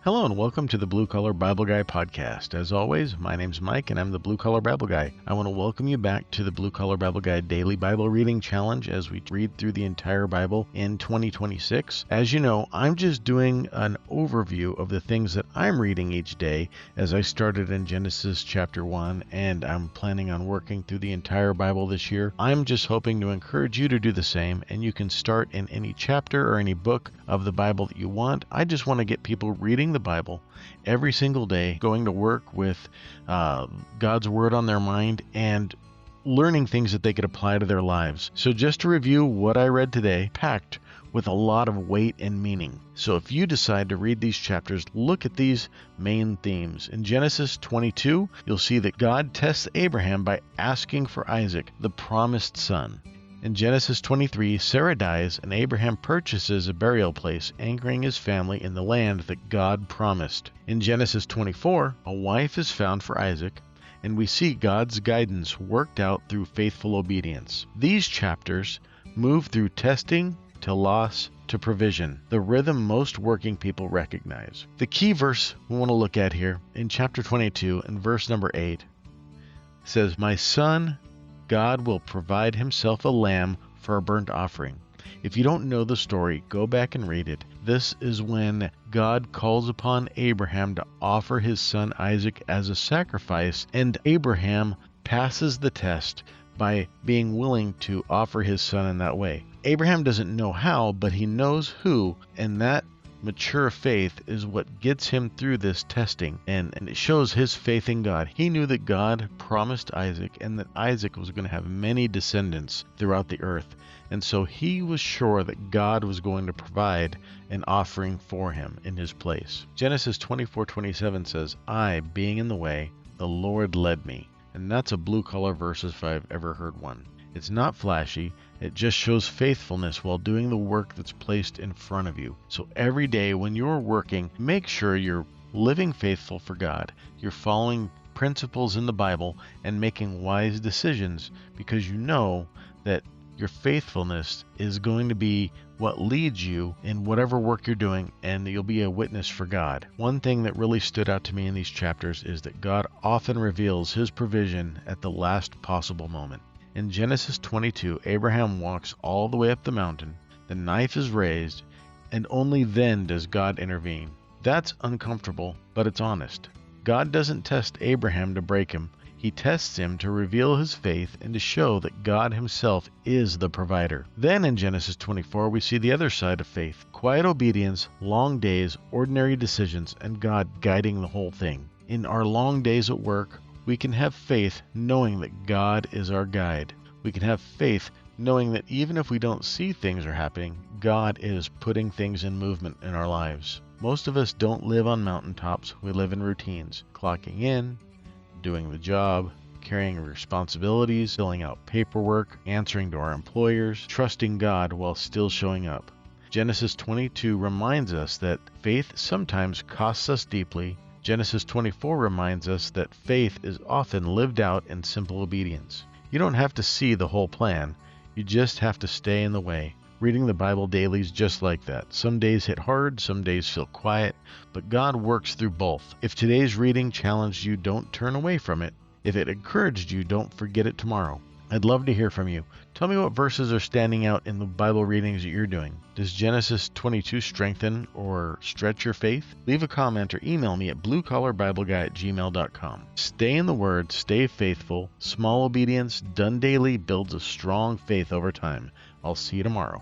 Hello and welcome to the Blue Collar Bible Guy podcast. As always, my name's Mike and I'm the Blue Collar Bible Guy. I want to welcome you back to the Blue Collar Bible Guy Daily Bible Reading Challenge as we read through the entire Bible in 2026. As you know, I'm just doing an overview of the things that I'm reading each day as I started in Genesis chapter 1 and I'm planning on working through the entire Bible this year. I'm just hoping to encourage you to do the same, and you can start in any chapter or any book of the Bible that you want. I just want to get people reading the Bible every single day, going to work with God's Word on their mind and learning things that they could apply to their lives. So just to review what I read today, packed with a lot of weight and meaning. So if you decide to read these chapters, look at these main themes. In Genesis 22, you'll see that God tests Abraham by asking for Isaac, the promised son. In Genesis 23, Sarah dies and Abraham purchases a burial place, anchoring his family in the land that God promised. In Genesis 24, a wife is found for Isaac, and we see God's guidance worked out through faithful obedience. These chapters move through testing to loss to provision, the rhythm most working people recognize. The key verse we want to look at here in chapter 22 and verse number 8 says, "My son, God will provide himself a lamb for a burnt offering." If you don't know the story, go back and read it. This is when God calls upon Abraham to offer his son Isaac as a sacrifice, and Abraham passes the test by being willing to offer his son in that way. Abraham doesn't know how, but he knows who, and that mature faith is what gets him through this testing, and it shows his faith in God. He knew that God promised Isaac and that Isaac was going to have many descendants throughout the earth, and so he was sure that God was going to provide an offering for him in his place. Genesis 24:27 says, "I, being in the way, the Lord led me." And that's a blue collar verse if I've ever heard one. It's not flashy, it just shows faithfulness while doing the work that's placed in front of you. So every day when you're working, make sure you're living faithful for God. You're following principles in the Bible and making wise decisions, because you know that your faithfulness is going to be what leads you in whatever work you're doing, and you'll be a witness for God. One thing that really stood out to me in these chapters is that God often reveals his provision at the last possible moment. In Genesis 22, Abraham walks all the way up the mountain, the knife is raised, and only then does God intervene. That's uncomfortable, but it's honest. God doesn't test Abraham to break him. He tests him to reveal his faith and to show that God himself is the provider. Then in Genesis 24, we see the other side of faith. Quiet obedience, long days, ordinary decisions, and God guiding the whole thing. In our long days at work, we can have faith knowing that God is our guide. We can have faith knowing that even if we don't see things are happening, God is putting things in movement in our lives. Most of us don't live on mountaintops. We live in routines, clocking in, doing the job, carrying responsibilities, filling out paperwork, answering to our employers, trusting God while still showing up. Genesis 22 reminds us that faith sometimes costs us deeply. Genesis 24 reminds us that faith is often lived out in simple obedience. You don't have to see the whole plan. You just have to stay in the way. Reading the Bible daily is just like that. Some days hit hard, some days feel quiet, but God works through both. If today's reading challenged you, don't turn away from it. If it encouraged you, don't forget it tomorrow. I'd love to hear from you. Tell me what verses are standing out in the Bible readings that you're doing. Does Genesis 22 strengthen or stretch your faith? Leave a comment or email me at bluecollarBibleGuy@gmail.com. Stay in the Word, stay faithful. Small obedience done daily builds a strong faith over time. I'll see you tomorrow.